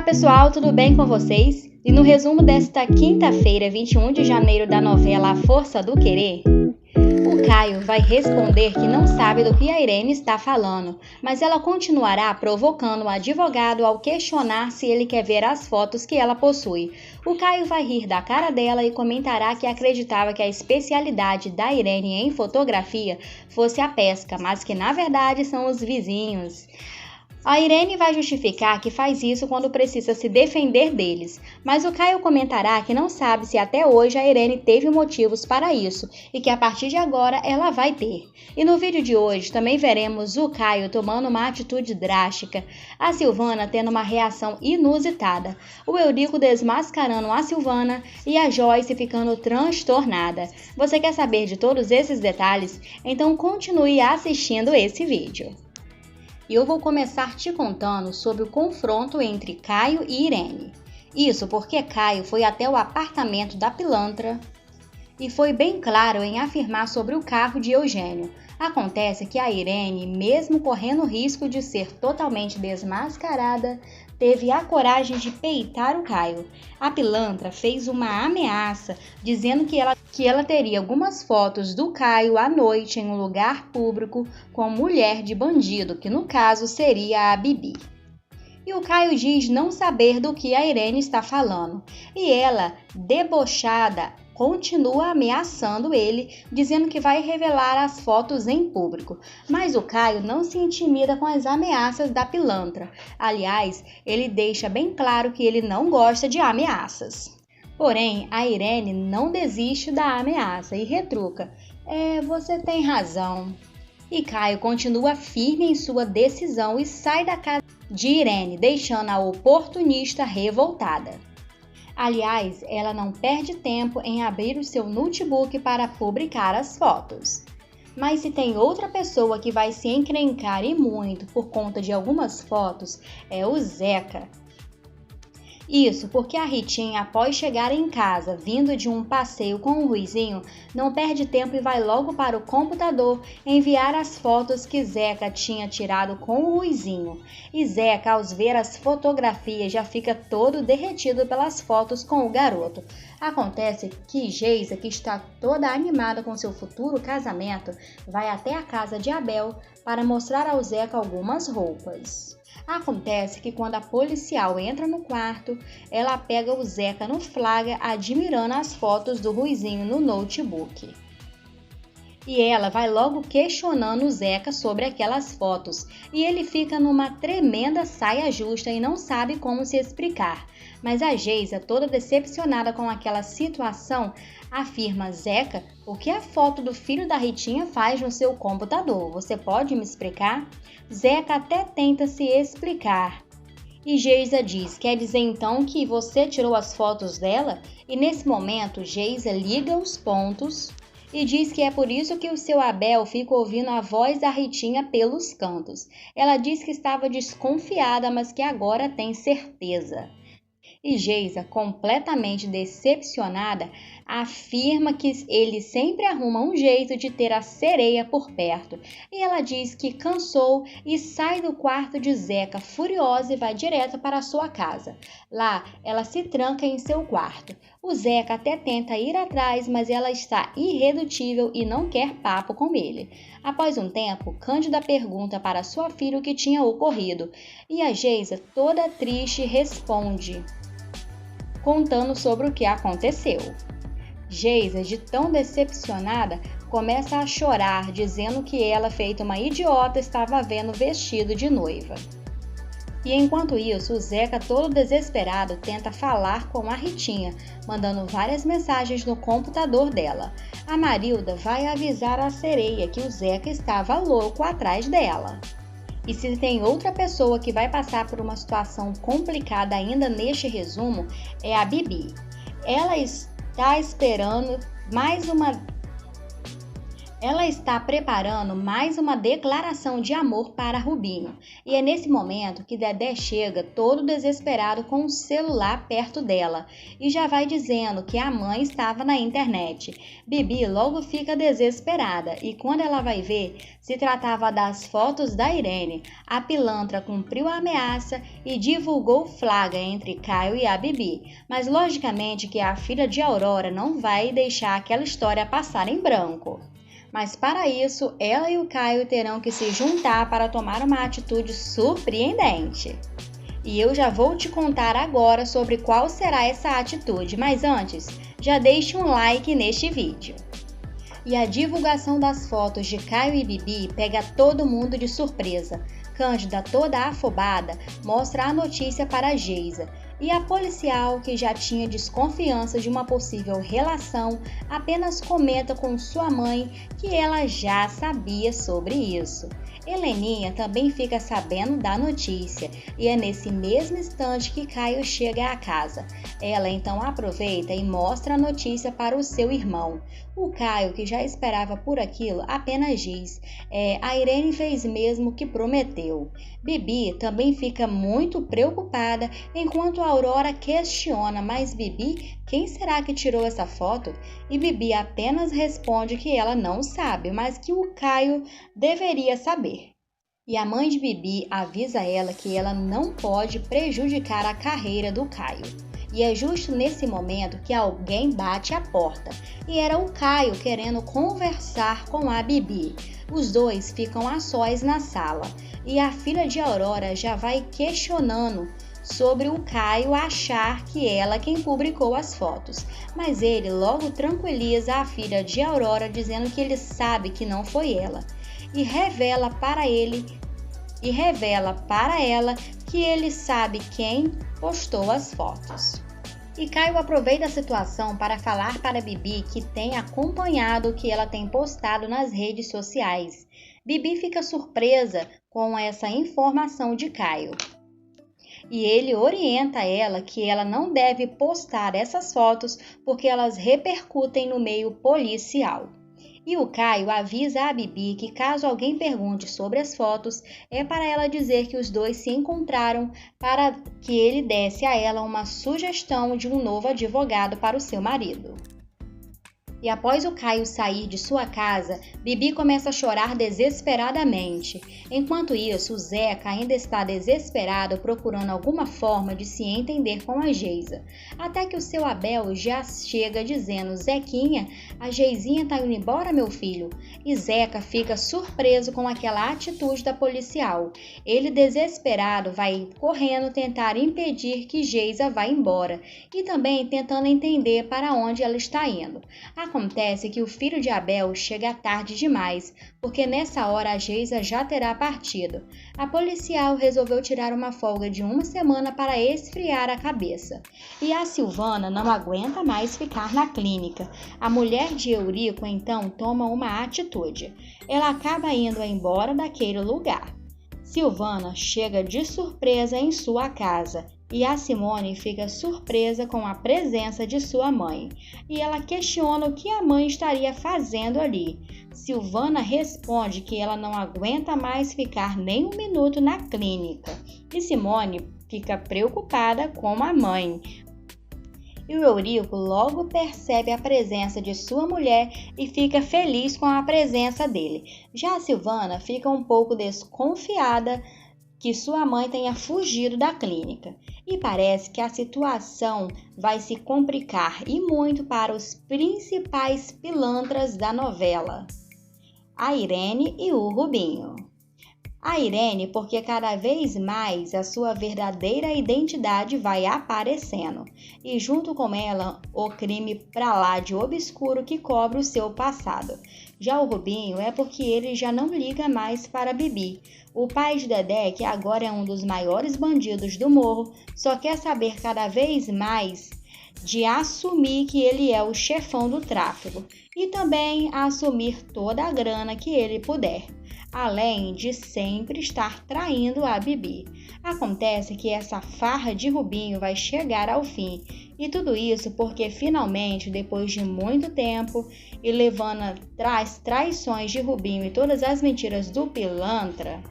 Olá pessoal, tudo bem com vocês? E no resumo desta quinta-feira, 21 de janeiro, da novela A Força do Querer, o Caio vai responder que não sabe do que a Irene está falando, mas ela continuará provocando o advogado ao questionar se ele quer ver as fotos que ela possui. O Caio vai rir da cara dela e comentará que acreditava que a especialidade da Irene em fotografia fosse a pesca, mas que na verdade são os vizinhos. A Irene vai justificar que faz isso quando precisa se defender deles, mas o Caio comentará que não sabe se até hoje a Irene teve motivos para isso e que a partir de agora ela vai ter. E no vídeo de hoje também veremos o Caio tomando uma atitude drástica, a Silvana tendo uma reação inusitada, o Eurico desmascarando a Silvana e a Joyce ficando transtornada. Você quer saber de todos esses detalhes? Então continue assistindo esse vídeo. E eu vou começar te contando sobre o confronto entre Caio e Irene. Isso porque Caio foi até o apartamento da pilantra e foi bem claro em afirmar sobre o carro de Eugênio. Acontece que a Irene, mesmo correndo o risco de ser totalmente desmascarada, teve a coragem de peitar o Caio. A pilantra fez uma ameaça, dizendo que ela teria algumas fotos do Caio à noite em um lugar público com mulher de bandido, que no caso seria a Bibi. E o Caio diz não saber do que a Irene está falando. E ela, debochada, continua ameaçando ele, dizendo que vai revelar as fotos em público. Mas o Caio não se intimida com as ameaças da pilantra. Aliás, ele deixa bem claro que ele não gosta de ameaças. Porém, a Irene não desiste da ameaça e retruca: você tem razão. E Caio continua firme em sua decisão e sai da casa de Irene, deixando a oportunista revoltada. Aliás, ela não perde tempo em abrir o seu notebook para publicar as fotos. Mas se tem outra pessoa que vai se encrencar e muito por conta de algumas fotos, é o Zeca. Isso porque a Ritinha, após chegar em casa, vindo de um passeio com o Ruizinho, não perde tempo e vai logo para o computador enviar as fotos que Zeca tinha tirado com o Ruizinho. E Zeca, ao ver as fotografias, já fica todo derretido pelas fotos com o garoto. Acontece que Geisa, que está toda animada com seu futuro casamento, vai até a casa de Abel para mostrar ao Zeca algumas roupas. Acontece que quando a policial entra no quarto, ela pega o Zeca no flagra admirando as fotos do Ruizinho no notebook. E ela vai logo questionando o Zeca sobre aquelas fotos, e ele fica numa tremenda saia justa e não sabe como se explicar. Mas a Geisa, toda decepcionada com aquela situação, afirma: Zeca, o que a foto do filho da Ritinha faz no seu computador? Você pode me explicar? Zeca até tenta se explicar. E Geisa diz: quer dizer então que você tirou as fotos dela? E nesse momento, Geisa liga os pontos e diz que é por isso que o seu Abel fica ouvindo a voz da Ritinha pelos cantos. Ela diz que estava desconfiada, mas que agora tem certeza. E Geisa, completamente decepcionada, afirma que ele sempre arruma um jeito de ter a sereia por perto. E ela diz que cansou e sai do quarto de Zeca furiosa e vai direto para a sua casa. Lá, ela se tranca em seu quarto. O Zeca até tenta ir atrás, mas ela está irredutível e não quer papo com ele. Após um tempo, Cândida pergunta para sua filha o que tinha ocorrido. E a Geisa, toda triste, responde, contando sobre o que aconteceu. Geisa, de tão decepcionada, começa a chorar, dizendo que ela, feita uma idiota, estava vendo vestido de noiva. E enquanto isso, o Zeca, todo desesperado, tenta falar com a Ritinha, mandando várias mensagens no computador dela. A Marilda vai avisar a sereia que o Zeca estava louco atrás dela. E se tem outra pessoa que vai passar por uma situação complicada ainda neste resumo, é a Bibi. Ela está esperando mais uma Ela está preparando mais uma declaração de amor para Rubinho. E é nesse momento que Dedé chega todo desesperado com o celular perto dela e já vai dizendo que a mãe estava na internet. Bibi logo fica desesperada e quando ela vai ver, se tratava das fotos da Irene. A pilantra cumpriu a ameaça e divulgou flagra entre Caio e a Bibi. Mas logicamente que a filha de Aurora não vai deixar aquela história passar em branco. Mas para isso, ela e o Caio terão que se juntar para tomar uma atitude surpreendente. E eu já vou te contar agora sobre qual será essa atitude, mas antes, já deixe um like neste vídeo. E a divulgação das fotos de Caio e Bibi pega todo mundo de surpresa. Cândida, toda afobada, mostra a notícia para Geisa. E a policial, que já tinha desconfiança de uma possível relação, apenas comenta com sua mãe que ela já sabia sobre isso. Heleninha também fica sabendo da notícia e é nesse mesmo instante que Caio chega à casa. Ela então aproveita e mostra a notícia para o seu irmão. O Caio, que já esperava por aquilo, apenas diz: a Irene fez mesmo o que prometeu. Bibi também fica muito preocupada enquanto a Aurora questiona: mas Bibi, quem será que tirou essa foto? E Bibi apenas responde que ela não sabe, mas que o Caio deveria saber. E a mãe de Bibi avisa ela que ela não pode prejudicar a carreira do Caio. E é justo nesse momento que alguém bate à porta. E era o Caio querendo conversar com a Bibi. Os dois ficam a sós na sala. E a filha de Aurora já vai questionando sobre o Caio achar que ela quem publicou as fotos. Mas ele logo tranquiliza a filha de Aurora dizendo que ele sabe que não foi ela. E revela para ela que ele sabe quem postou as fotos. E Caio aproveita a situação para falar para Bibi que tem acompanhado o que ela tem postado nas redes sociais. Bibi fica surpresa com essa informação de Caio. E ele orienta ela que ela não deve postar essas fotos porque elas repercutem no meio policial. E o Caio avisa a Bibi que caso alguém pergunte sobre as fotos, é para ela dizer que os dois se encontraram para que ele desse a ela uma sugestão de um novo advogado para o seu marido. E após o Caio sair de sua casa, Bibi começa a chorar desesperadamente. Enquanto isso, o Zeca ainda está desesperado procurando alguma forma de se entender com a Geisa. Até que o seu Abel já chega dizendo: Zequinha, a Geizinha tá indo embora, meu filho? E Zeca fica surpreso com aquela atitude da policial. Ele, desesperado, vai correndo tentar impedir que Geisa vá embora e também tentando entender para onde ela está indo. Acontece que o filho de Abel chega tarde demais, porque nessa hora a Geisa já terá partido. A policial resolveu tirar uma folga de uma semana para esfriar a cabeça. E a Silvana não aguenta mais ficar na clínica. A mulher de Eurico então toma uma atitude. Ela acaba indo embora daquele lugar. Silvana chega de surpresa em sua casa. E a Simone fica surpresa com a presença de sua mãe. E ela questiona o que a mãe estaria fazendo ali. Silvana responde que ela não aguenta mais ficar nem um minuto na clínica. E Simone fica preocupada com a mãe. E o Eurico logo percebe a presença de sua mulher e fica feliz com a presença dele. Já a Silvana fica um pouco desconfiada que sua mãe tenha fugido da clínica. E parece que a situação vai se complicar e muito para os principais pilantras da novela, a Irene e o Rubinho. A Irene, porque cada vez mais a sua verdadeira identidade vai aparecendo, e junto com ela o crime pra lá de obscuro que cobre o seu passado. Já o Rubinho é porque ele já não liga mais para Bibi. O pai de Dedé, que agora é um dos maiores bandidos do morro, só quer saber cada vez mais de assumir que ele é o chefão do tráfico e também assumir toda a grana que ele puder, além de sempre estar traindo a Bibi. Acontece que essa farra de Rubinho vai chegar ao fim E tudo isso porque finalmente, depois de muito tempo e levando as traições de Rubinho e todas as mentiras do pilantra,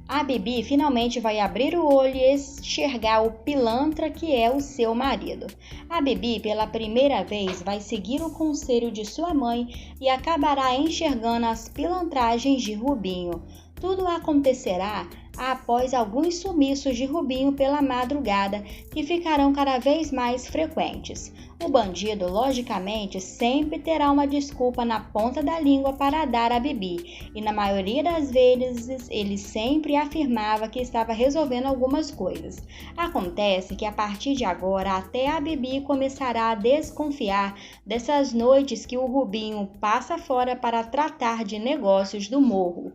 a Bibi finalmente vai abrir o olho e enxergar o pilantra que é o seu marido. A Bibi, pela primeira vez, vai seguir o conselho de sua mãe e acabará enxergando as pilantragens de Rubinho. Tudo acontecerá após alguns sumiços de Rubinho pela madrugada, que ficarão cada vez mais frequentes. O bandido, logicamente, sempre terá uma desculpa na ponta da língua para dar a Bibi, e na maioria das vezes ele sempre afirmava que estava resolvendo algumas coisas. Acontece que a partir de agora até a Bibi começará a desconfiar dessas noites que o Rubinho passa fora para tratar de negócios do morro.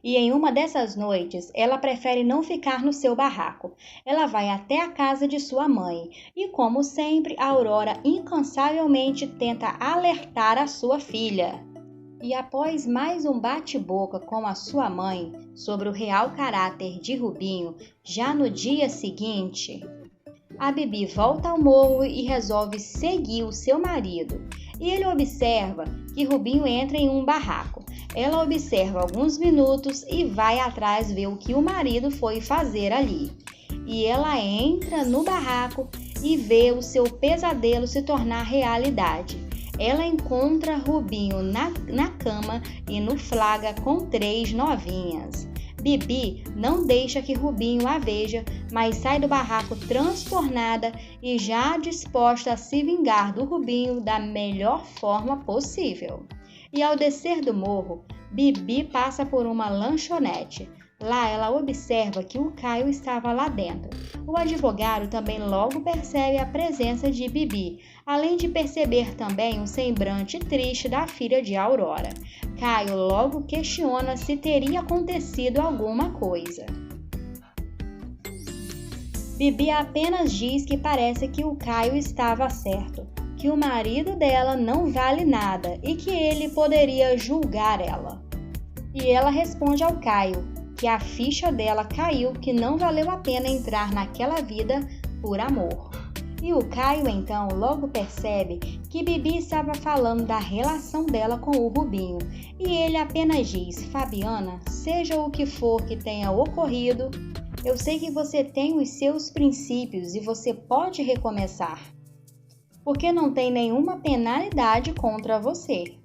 E em uma dessas noites, ela prefere não ficar no seu barraco. Ela vai até a casa de sua mãe e, como sempre, a Aurora incansavelmente tenta alertar a sua filha. E após mais um bate-boca com a sua mãe sobre o real caráter de Rubinho, já no dia seguinte, a Bibi volta ao morro e resolve seguir o seu marido. E ele observa que Rubinho entra em um barraco. Ela observa alguns minutos e vai atrás ver o que o marido foi fazer ali. E ela entra no barraco e vê o seu pesadelo se tornar realidade. Ela encontra Rubinho na cama e no flagra com 3 novinhas. Bibi não deixa que Rubinho a veja, mas sai do barraco transtornada e já disposta a se vingar do Rubinho da melhor forma possível. E ao descer do morro, Bibi passa por uma lanchonete. Lá ela observa que o Caio estava lá dentro. O advogado também logo percebe a presença de Bibi, além de perceber também um semblante triste da filha de Aurora. Caio logo questiona se teria acontecido alguma coisa. Bibi apenas diz que parece que o Caio estava certo, que o marido dela não vale nada e que ele poderia julgar ela. E ela responde ao Caio que a ficha dela caiu, que não valeu a pena entrar naquela vida por amor. E o Caio então logo percebe que Bibi estava falando da relação dela com o Rubinho. E ele apenas diz: Fabiana, seja o que for que tenha ocorrido, eu sei que você tem os seus princípios e você pode recomeçar, porque não tem nenhuma penalidade contra você.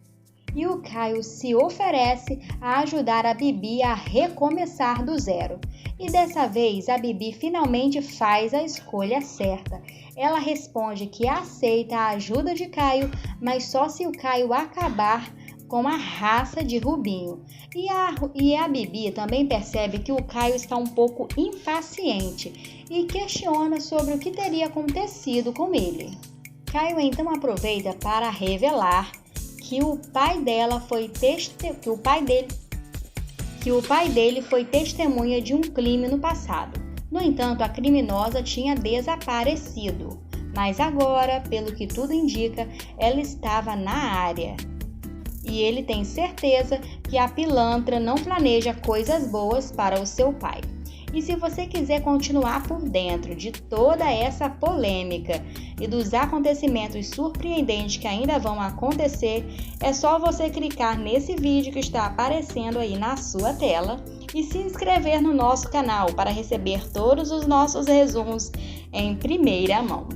E o Caio se oferece a ajudar a Bibi a recomeçar do zero. E dessa vez a Bibi finalmente faz a escolha certa. Ela responde que aceita a ajuda de Caio, mas só se o Caio acabar com a raça de Rubinho. E a Bibi também percebe que o Caio está um pouco impaciente e questiona sobre o que teria acontecido com ele. Caio então aproveita para revelar que o pai dele foi testemunha de um crime no passado. No entanto, a criminosa tinha desaparecido, mas agora, pelo que tudo indica, ela estava na área. E ele tem certeza que a pilantra não planeja coisas boas para o seu pai. E se você quiser continuar por dentro de toda essa polêmica e dos acontecimentos surpreendentes que ainda vão acontecer, é só você clicar nesse vídeo que está aparecendo aí na sua tela e se inscrever no nosso canal para receber todos os nossos resumos em primeira mão.